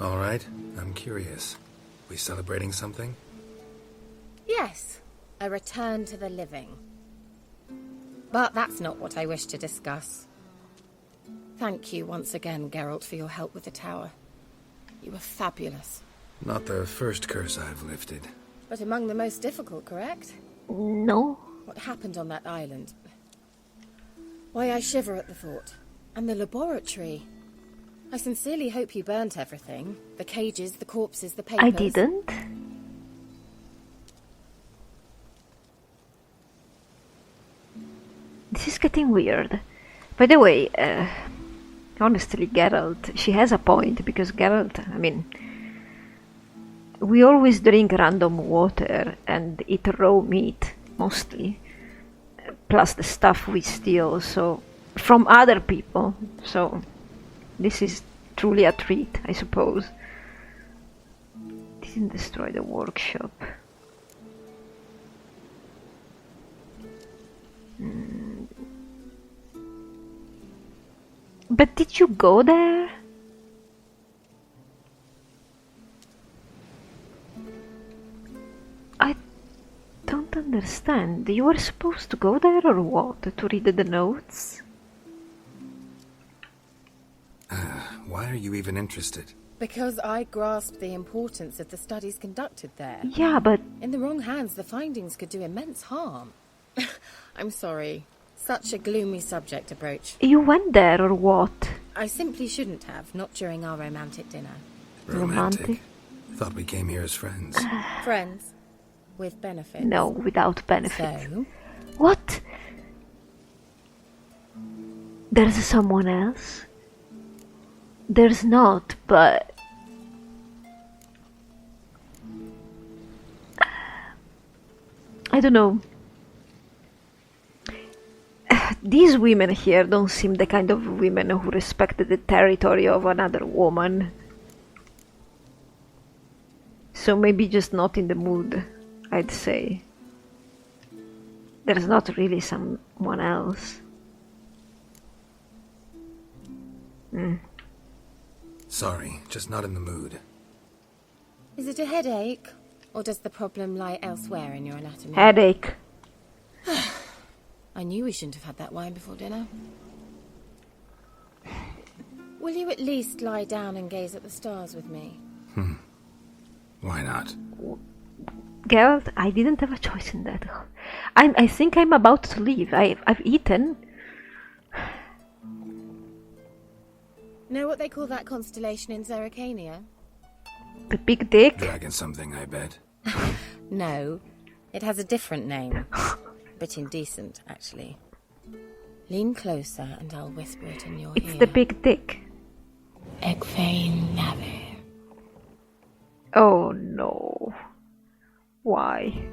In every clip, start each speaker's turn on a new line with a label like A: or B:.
A: All right, I'm curious. We celebrating something?
B: Yes, a return to the living. But that's not what I wish to discuss. Thank you once again, Geralt, for your help with the tower. You were fabulous.
A: Not the first curse I've lifted.
B: But among the most difficult, correct?
C: No.
B: What happened on that island? Why, I shiver at the thought. And the laboratory. I sincerely hope you burnt everything. The cages, the corpses, the papers.
C: I didn't. This is getting weird. By the way, honestly, Geralt, she has a point, because Geralt, I mean, we always drink random water and eat raw meat, mostly, plus the stuff we steal, so, from other people, so this is truly a treat, I suppose. Didn't destroy the workshop. But did you go there? I don't understand. You were supposed to go there or what? To read the notes?
A: Why are you even interested?
B: Because I grasped the importance of the studies conducted there.
C: Yeah, but...
B: In the wrong hands, the findings could do immense harm. I'm sorry. Such a gloomy subject approach.
C: You went there or what?
B: I simply shouldn't have, not during our romantic dinner.
A: Romantic? Thought we came here as friends.
B: Friends? With benefits?
C: No, without benefit.
B: So?
C: What? There's someone else? There's not, but... I don't know. These women here don't seem the kind of women who respect the territory of another woman. So maybe just not in the mood, I'd say. There's not really someone else.
A: Sorry, just not in the mood.
B: Is it a headache? Or does the problem lie elsewhere in your anatomy?
C: Headache.
B: I knew we shouldn't have had that wine before dinner. Will you at least lie down and gaze at the stars with me?
A: Why not?
C: Geralt, I didn't have a choice in that. I think I'm about to leave. I've eaten.
B: Know what they call that constellation in Zerrikania?
C: The big dick?
A: Dragon something, I bet.
B: No, it has a different name. Bit indecent, actually. Lean closer and I'll whisper it in your ear.
C: It's the big dick.
B: Egfain Nave.
C: Oh no. Why?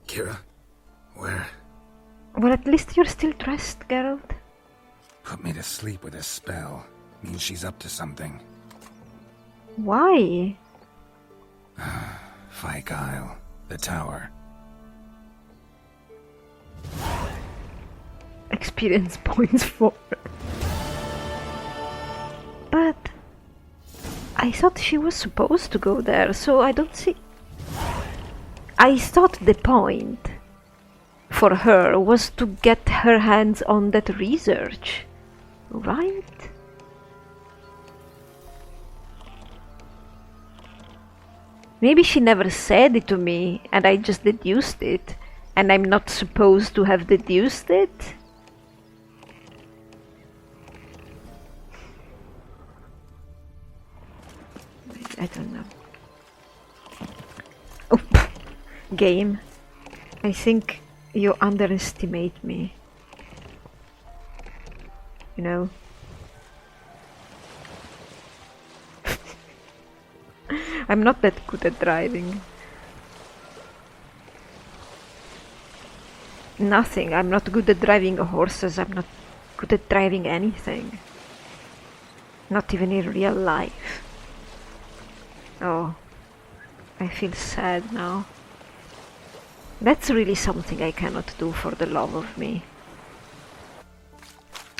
A: Keira? Where?
C: Well, at least you're still dressed, Geralt.
A: Put me to sleep with a spell. Means she's up to something.
C: Why?
A: Fyke Isle. The tower.
C: Experience points for... But... I thought she was supposed to go there, so I don't see... I thought the point for her was to get her hands on that research, right? Maybe she never said it to me and I just deduced it, and I'm not supposed to have deduced it? I don't know. Oh, game. I think you underestimate me. You know? I'm not that good at driving. Nothing. I'm not good at driving horses. I'm not good at driving anything. Not even in real life. Oh, I feel sad now. That's really something I cannot do for the love of me.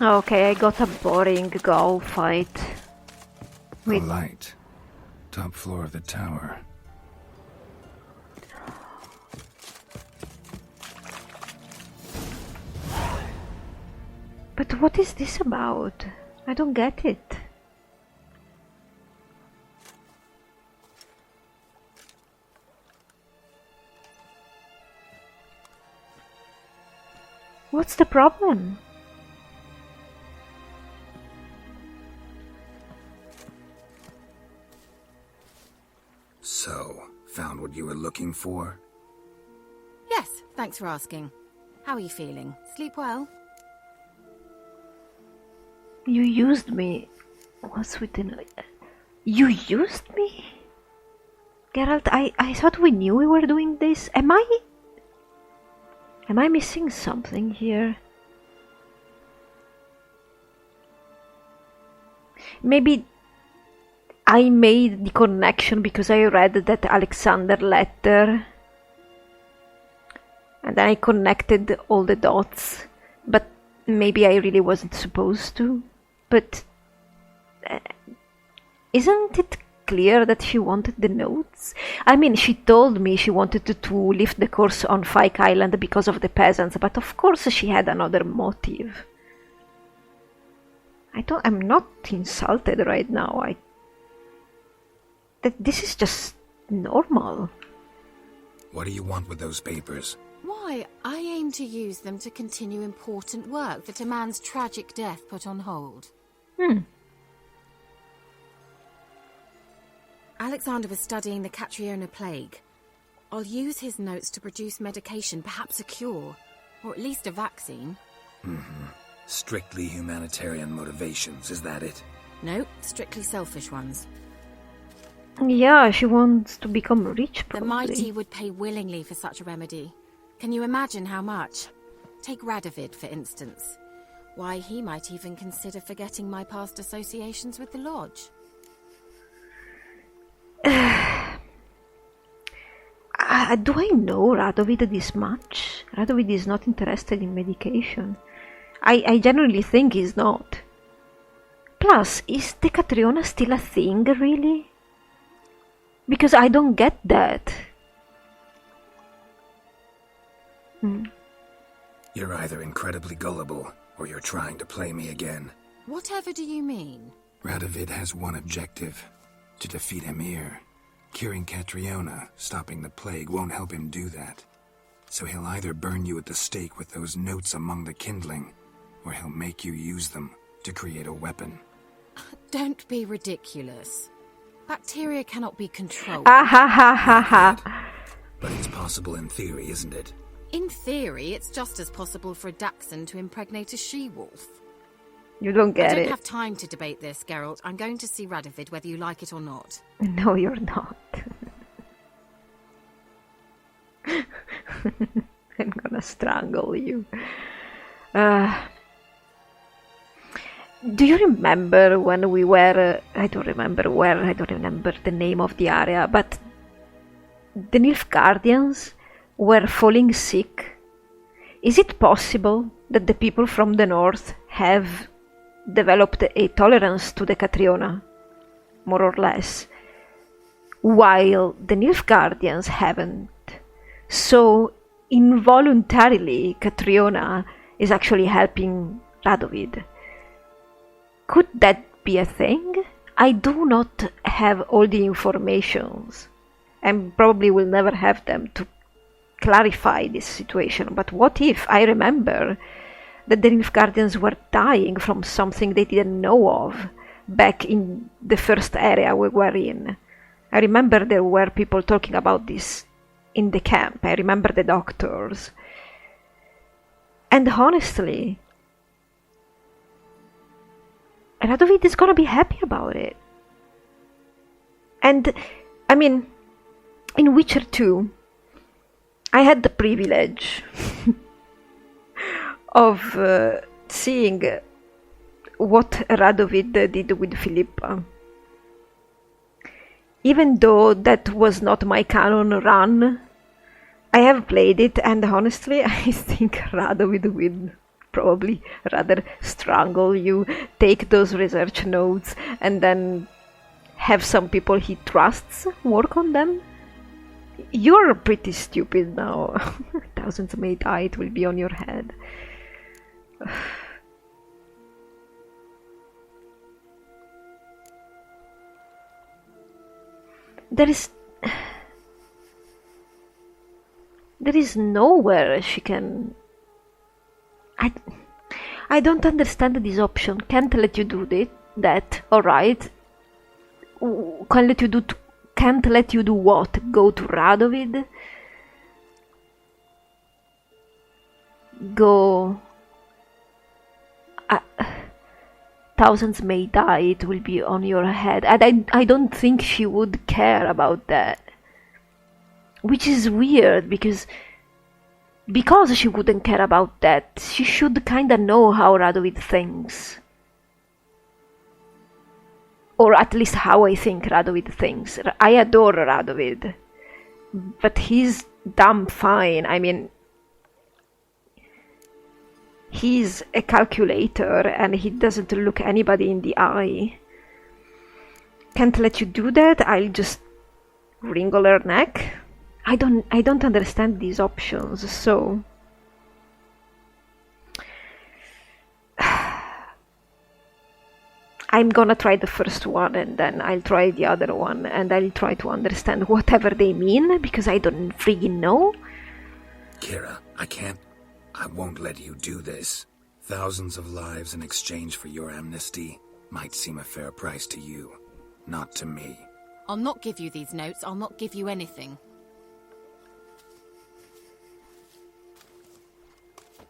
C: Okay, I got a boring goal fight.
A: A
C: With
A: light. Top floor of the tower.
C: But what is this about? I don't get it. What's the problem?
A: So, found what you were looking for?
B: Yes, thanks for asking. How are you feeling? Sleep well?
C: You used me. What's within... You used me? Geralt, I thought we knew we were doing this. Am I missing something here? Maybe I made the connection because I read that Alexander letter. And then I connected all the dots. But maybe I really wasn't supposed to. But isn't it clear that she wanted the notes? I mean, she told me she wanted to lift the curse on Fyke Island because of the peasants, but of course she had another motive. I'm not insulted right now. This is just normal.
A: What do you want with those papers?
B: Why, I aim to use them to continue important work that a man's tragic death put on hold. Alexander was studying the Catriona plague. I'll use his notes to produce medication, perhaps a cure, or at least a vaccine.
A: Strictly humanitarian motivations, is that it?
B: No, strictly selfish ones.
C: Yeah, she wants to become rich,
B: The
C: probably.
B: mighty would pay willingly for such a remedy. Can you imagine how much? Take Radovid, for instance. Why, he might even consider forgetting my past associations with the Lodge.
C: Do I know Radovid this much? Radovid is not interested in medication. I genuinely think he's not. Plus, is the Catriona still a thing, really? Because I don't get that.
A: You're either incredibly gullible, or you're trying to play me again.
B: Whatever do you mean?
A: Radovid has one objective: to defeat Emir. Curing Catriona, stopping the plague, won't help him do that. So he'll either burn you at the stake with those notes among the kindling, or he'll make you use them to create a weapon.
B: Don't be ridiculous. Bacteria cannot be controlled.
C: Ah ha ha ha ha.
A: But it's possible in theory, isn't it?
B: In theory, it's just as possible for a Dachshund to impregnate a she-wolf.
C: You don't
B: I
C: get
B: don't
C: it.
B: have time to debate this, Geralt. I'm going to see Radovid whether you like it or not.
C: No, you're not. I'm gonna strangle you. Do you remember when we were... I don't remember where, I don't remember the name of the area, but the Nilfgaardians were falling sick. Is it possible that the people from the north have developed a tolerance to the Catriona, more or less, while the Nilfgaardians haven't? So, involuntarily, Catriona is actually helping Radovid. Could that be a thing? I do not have all the informations, and probably will never have them to clarify this situation, but what if I remember that the Nilfgaardians were dying from something they didn't know of back in the first area we were in? I remember there were people talking about this in the camp. I remember the doctors. And honestly, Radovid is gonna be happy about it. And, I mean, in Witcher 2, I had the privilege of seeing what Radovid did with Philippa. Even though that was not my canon run, I have played it, and honestly, I think Radovid will probably rather strangle you, take those research notes, and then have some people he trusts work on them. You're pretty stupid now. Thousands may die, it will be on your head. There is nowhere she can... I don't understand this option. Can't let you do that, alright. Can't let you do what? Go to Radovid? Go... thousands may die, it will be on your head. And I don't think she would care about that. Which is weird, because she wouldn't care about that, she should kinda know how Radovid thinks. Or at least how I think Radovid thinks. I adore Radovid. But he's damn fine. I mean, he's a calculator and he doesn't look anybody in the eye. Can't let you do that, I'll just wrinkle her neck. I don't understand these options, so... I'm gonna try the first one and then I'll try the other one and I'll try to understand whatever they mean, because I don't freaking know.
A: Keira, I won't let you do this. Thousands of lives in exchange for your amnesty might seem a fair price to you, not to me.
B: I'll not give you these notes, I'll not give you anything.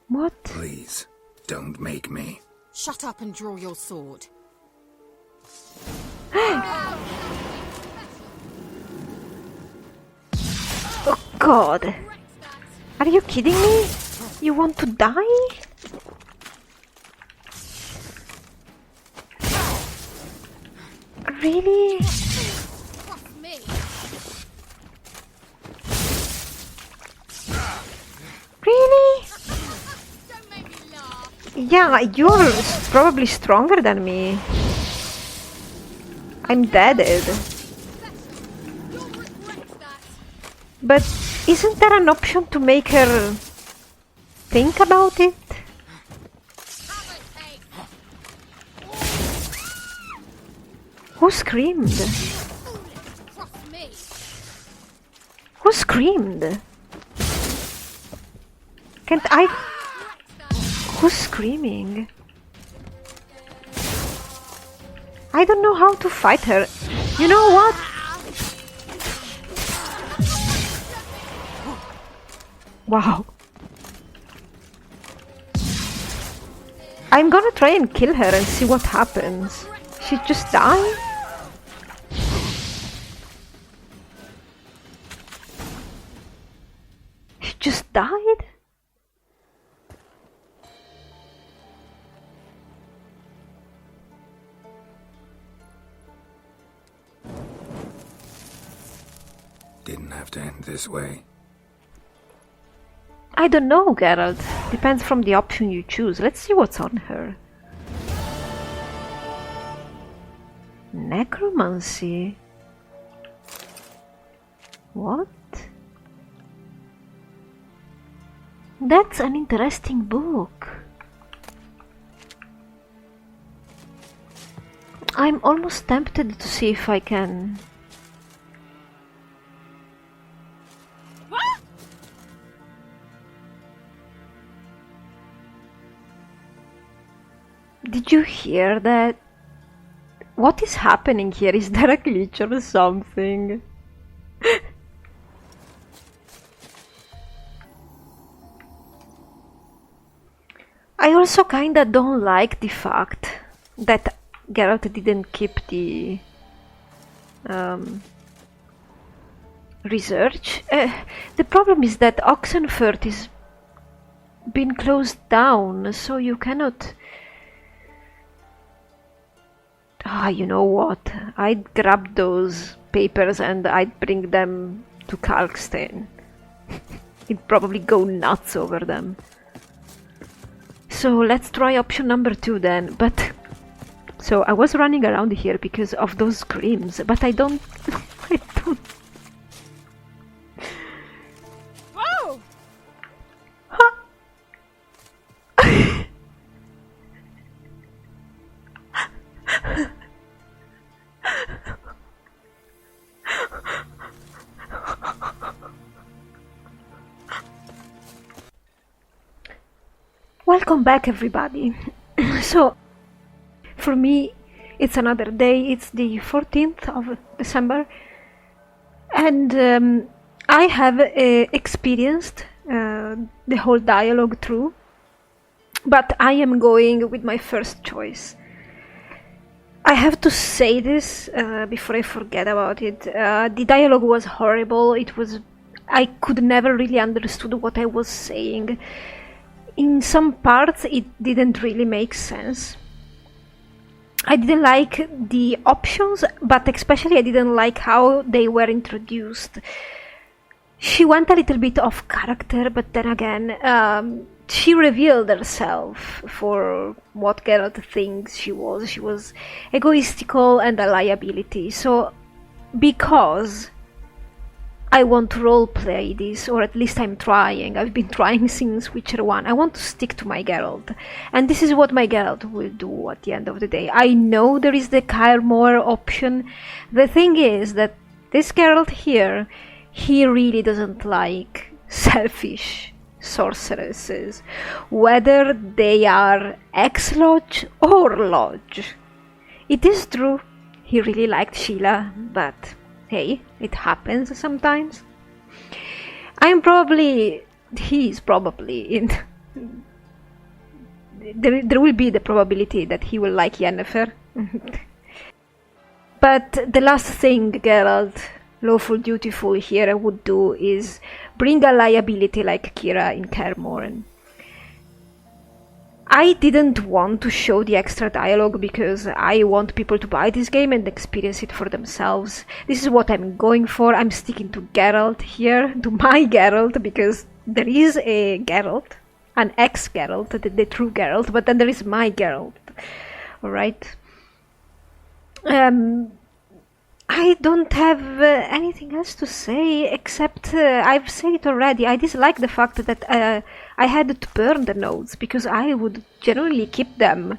C: What?
A: Please, don't make me.
B: Shut up and draw your sword.
C: Oh God! Are you kidding me? You want to die? Really? Really? Yeah, you're probably stronger than me. I'm deaded. But isn't there an option to make her think about it? Who screamed? Who screamed? Can't I... Who's screaming? I don't know how to fight her. You know what? Wow. I'm gonna try and kill her and see what happens. She just die? She just died?
A: Didn't have to end this way.
C: I don't know, Geralt. Depends from the option you choose. Let's see what's on her. Necromancy? What? That's an interesting book. I'm almost tempted to see if I can... Did you hear that? What is happening here? Is there a glitch or something? I also kinda don't like the fact that Geralt didn't keep the research. The problem is that Oxenfurt is been closed down, so you cannot... Ah, you know what? I'd grab those papers and I'd bring them to Kalkstein. He'd probably go nuts over them. So let's try option number 2 then. But so I was running around here because of those screams, but I don't. I don't.
B: Whoa!
C: Welcome back, everybody. So, for me, it's another day. It's the 14th of December, and I have experienced the whole dialogue through, but I am going with my first choice. I have to say this before I forget about it. The dialogue was horrible. I could never really understood what I was saying. In some parts, it didn't really make sense. I didn't like the options, but especially I didn't like how they were introduced. She went a little bit off character, but then again, she revealed herself for what Geralt thinks she was. She was egoistical and a liability. So, because I want to roleplay this, or at least I'm trying. I've been trying since Witcher 1. I want to stick to my Geralt. And this is what my Geralt will do at the end of the day. I know there is the Kaer option. The thing is that this Geralt here, he really doesn't like selfish sorceresses, whether they are ex-Lodge or Lodge. It is true, he really liked Sheila, but hey, it happens sometimes. He's probably in. There will be the probability that he will like Yennefer. But the last thing Geralt, lawful dutiful here, would do is bring a liability like Keira in Kaer. I didn't want to show the extra dialogue because I want people to buy this game and experience it for themselves. This is what I'm going for. I'm sticking to Geralt here, to my Geralt, because there is a Geralt, an ex-Geralt, the true Geralt, but then there is my Geralt. Alright? I don't have anything else to say except I've said it already. I dislike the fact that I had to burn the notes because I would generally keep them,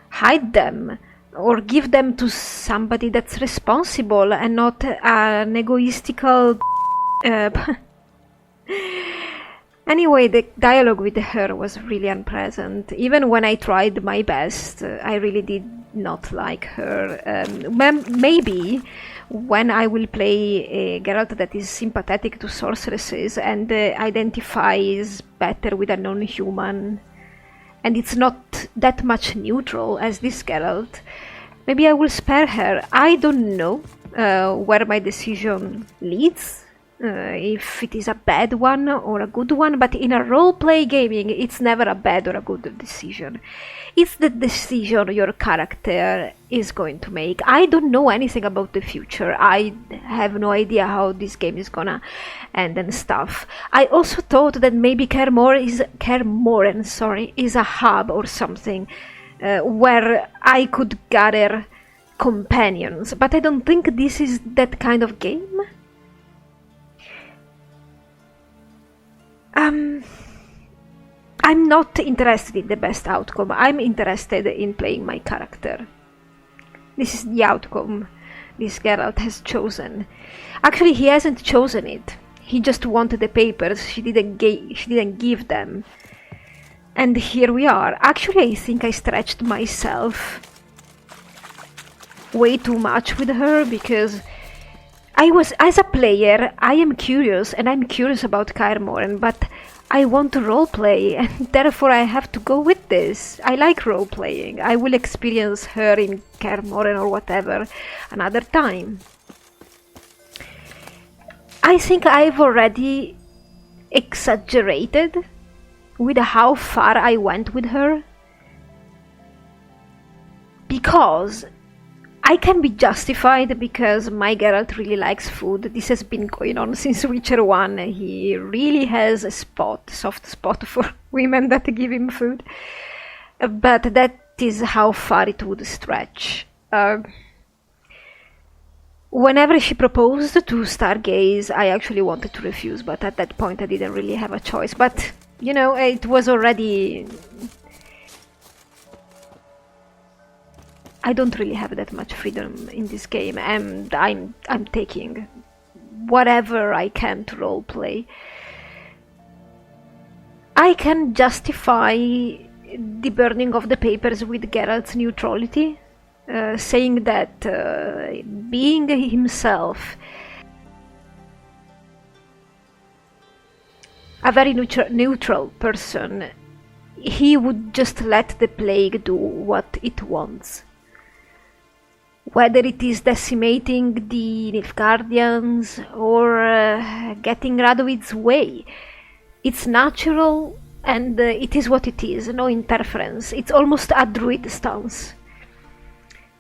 C: hide them, or give them to somebody that's responsible and not an egoistical. Anyway, the dialogue with her was really unpleasant. Even when I tried my best, I really did not like her. Maybe when I will play a Geralt that is sympathetic to sorceresses and identifies better with a non-human, and it's not that much neutral as this Geralt, maybe I will spare her. I don't know where my decision leads. If it is a bad one or a good one, but in a role-play gaming, it's never a bad or a good decision. It's the decision your character is going to make. I don't know anything about the future. I have no idea how this game is gonna end and stuff. I also thought that maybe Kaer Morhen is a hub or something where I could gather companions, but I don't think this is that kind of game. I'm not interested in the best outcome. I'm interested in playing my character. This is the outcome this Geralt has chosen. Actually, he hasn't chosen it. He just wanted the papers. She didn't give them. And here we are. Actually, I think I stretched myself way too much with her because as a player, I am curious, and I'm curious about Kaer Morhen, but I want to roleplay, and therefore I have to go with this. I like roleplaying. I will experience her in Kaer Morhen or whatever another time. I think I've already exaggerated with how far I went with her, because I can be justified because my Geralt really likes food. This has been going on since Witcher 1. He really has a soft spot for women that give him food. But that is how far it would stretch. Whenever she proposed to stargaze, I actually wanted to refuse, but at that point I didn't really have a choice. But, you know, it was already... I don't really have that much freedom in this game, and I'm taking whatever I can to roleplay. I can justify the burning of the papers with Geralt's neutrality, saying that being himself a very neutral person, he would just let the plague do what it wants. Whether it is decimating the Nilfgaardians or getting rid of its way. It's natural and it is what it is, no interference. It's almost a druid stance.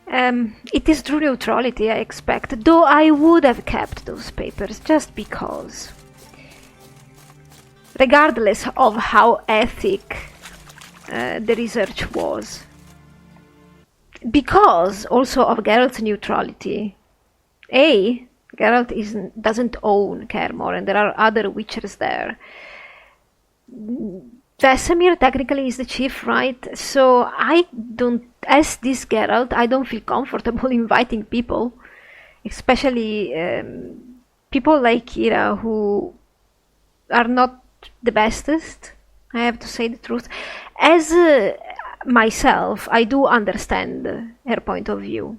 C: It is true neutrality, I expect, though I would have kept those papers just because. Regardless of how ethic the research was. Because also of Geralt's neutrality. Geralt doesn't own Kaer and there are other Witchers there. Vesemir technically is the chief, right? So as this Geralt, I don't feel comfortable inviting people. Especially people like Keira who are not the bestest, I have to say the truth. As myself, I do understand her point of view.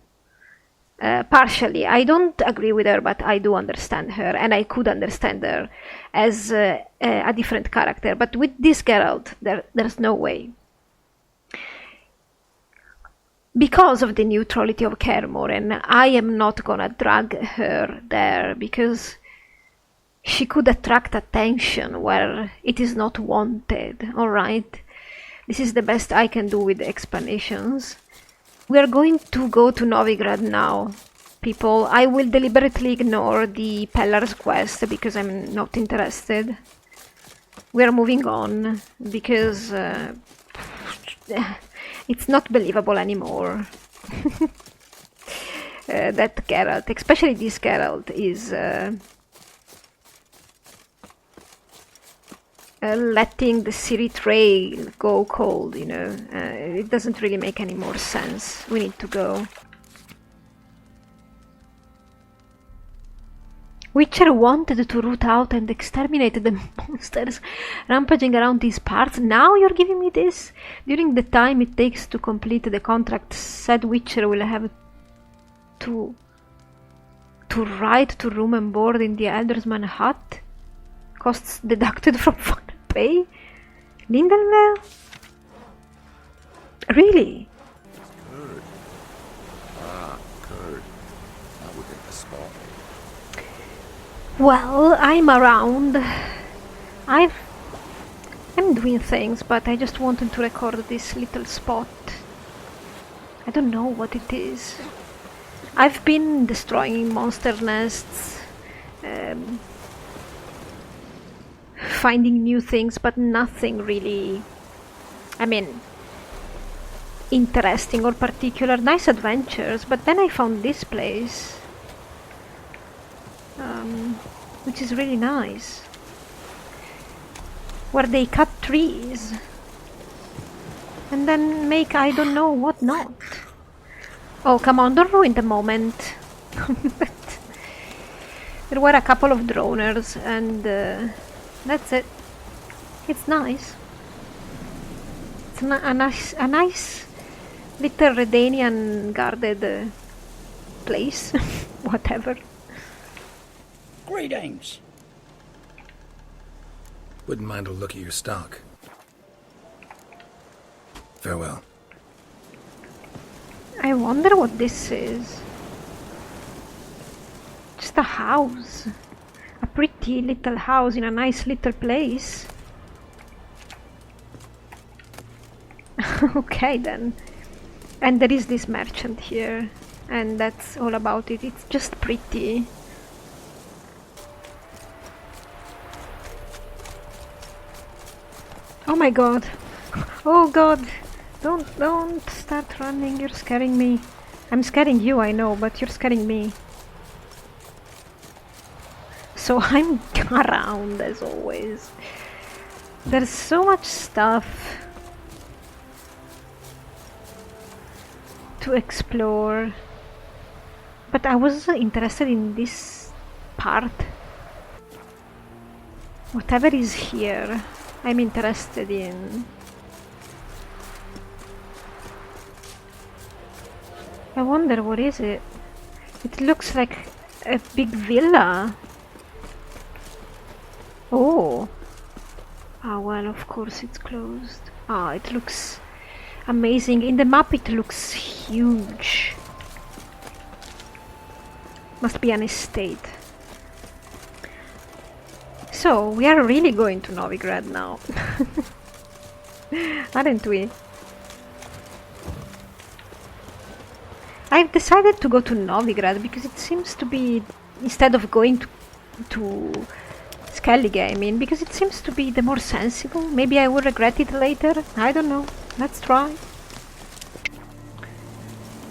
C: Partially, I don't agree with her, but I do understand her, and I could understand her as a different character. But with this Geralt, there's no way. Because of the neutrality of Kaer Morhen, I am not gonna drag her there, because she could attract attention where it is not wanted, alright? This is the best I can do with explanations. We are going to go to Novigrad now, people. I will deliberately ignore the Pellar's quest because I'm not interested. We are moving on because it's not believable anymore. That Geralt, especially this Geralt, is letting the Ciri trail go cold, you know. It doesn't really make any more sense. We need to go. Witcher wanted to root out and exterminate the monsters rampaging around these parts. Now you're giving me this? During the time it takes to complete the contract, said Witcher will have to ride to room and board in the Eldersman hut? Costs deducted from final pay? Lindenvale? Really?
D: Good. Good. That would hit the spot.
C: Well, I'm around. I'm doing things, but I just wanted to record this little spot. I don't know what it is. I've been destroying monster nests, finding new things, but nothing really, interesting or particular. Nice adventures, but then I found this place, which is really nice, where they cut trees and then make I don't know what not. Oh, come on, don't ruin the moment. There were a couple of droners and that's it. It's nice. It's a nice little Redanian guarded place. Whatever.
E: Greetings.
A: Wouldn't mind a look at your stock. Farewell.
C: I wonder what this is. Just a house. A pretty little house in a nice little place. Okay then. And there is this merchant here. and that's all about it. It's just pretty. Oh my god. Oh god. Don't start running. You're scaring me. I'm scaring you, I know, but you're scaring me. So I'm around as always. There's so much stuff to explore. But I was interested in this part. Whatever is here, I'm interested in. I wonder what is it? It looks like a big villa. Oh. Ah, well, of course it's closed. Ah, it looks amazing. In the map it looks huge. Must be an estate. So, we are really going to Novigrad now. Aren't we? I've decided to go to Novigrad because it seems to be, instead of going to Skellige, I mean, because it seems to be the more sensible. Maybe I will regret it later. I don't know. Let's try.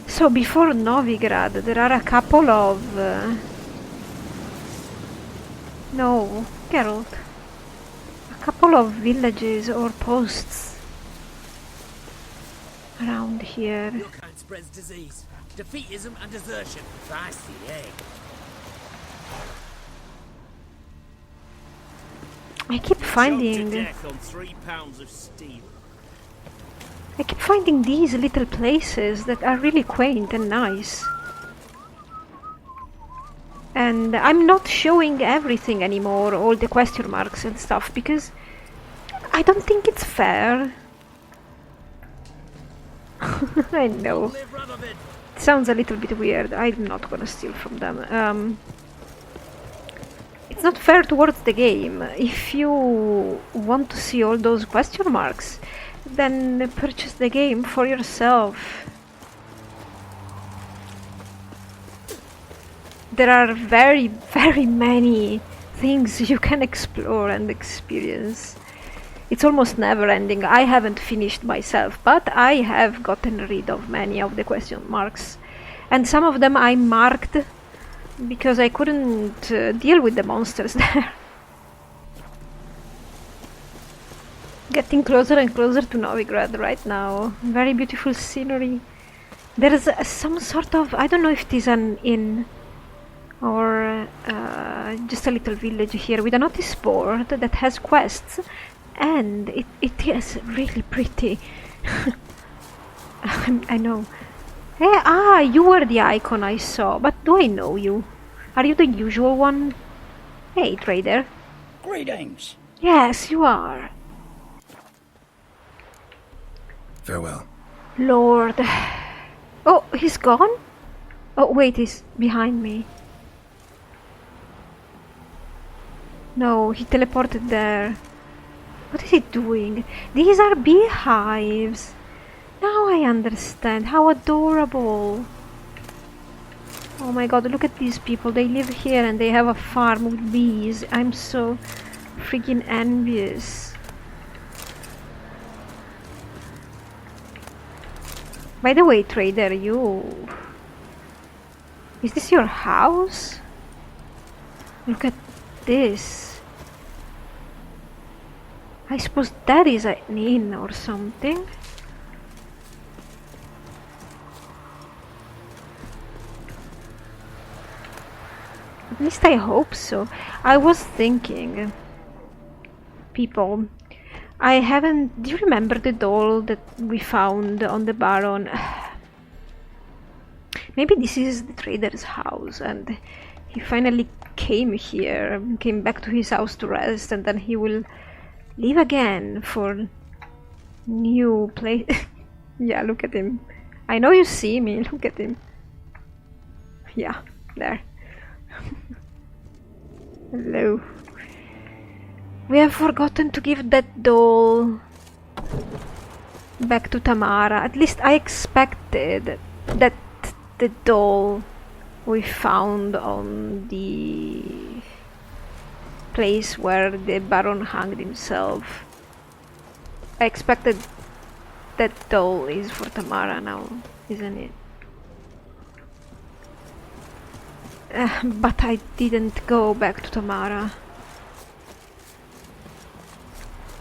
C: So before Novigrad, there are a couple of... no, Geralt. A couple of villages or posts around here.
E: Your kind spreads disease, defeatism and desertion. I see, eh?
C: I keep finding...
E: death on 3 pounds of steel.
C: I keep finding these little places that are really quaint and nice. And I'm not showing everything anymore, all the question marks and stuff, because I don't think it's fair. I know. It sounds a little bit weird. I'm not gonna steal from them. It's not fair towards the game. If you want to see all those question marks, then purchase the game for yourself. There are very, very many things you can explore and experience. It's almost never ending. I haven't finished myself, but I have gotten rid of many of the question marks. And some of them I marked because I couldn't deal with the monsters there. Getting closer and closer to Novigrad right now. Very beautiful scenery. There is some sort of... I don't know if it is an inn or just a little village here with a notice board that has quests, and it is really pretty. I know. Hey, you were the icon I saw, but do I know you? Are you the usual one? Hey, trader.
F: Greetings.
C: Yes, you are.
A: Farewell.
C: Lord. Oh, he's gone? Oh, wait, he's behind me. No, he teleported there. What is he doing? These are beehives. Now I understand. How adorable. Oh my god, look at these people. They live here and they have a farm with bees. I'm so freaking envious. By the way, trader, you... Is this your house? Look at this. I suppose that is an inn or something. At least I hope so. I was thinking, people, I haven't... Do you remember the doll that we found on the Baron? Maybe this is the trader's house and he finally came here, came back to his house to rest, and then he will leave again for new place. Yeah, look at him. I know you see me, look at him. Yeah, there. Hello. We have forgotten to give that doll back to Tamara. At least I expected that the doll we found on the place where the Baron hanged himself. I expected that doll is for Tamara now, isn't it? But I didn't go back to Tamara.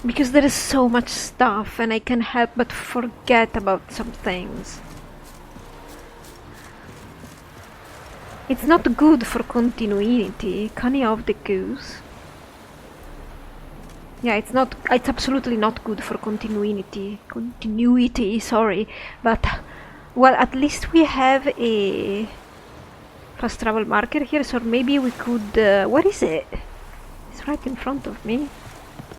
C: Because there is so much stuff and I can't help but forget about some things. It's not good for continuity. Connie of the Goose. Yeah, it's absolutely not good for continuity. Sorry. But, well, at least we have a fast travel marker here, so maybe we could... where is it? It's right in front of me.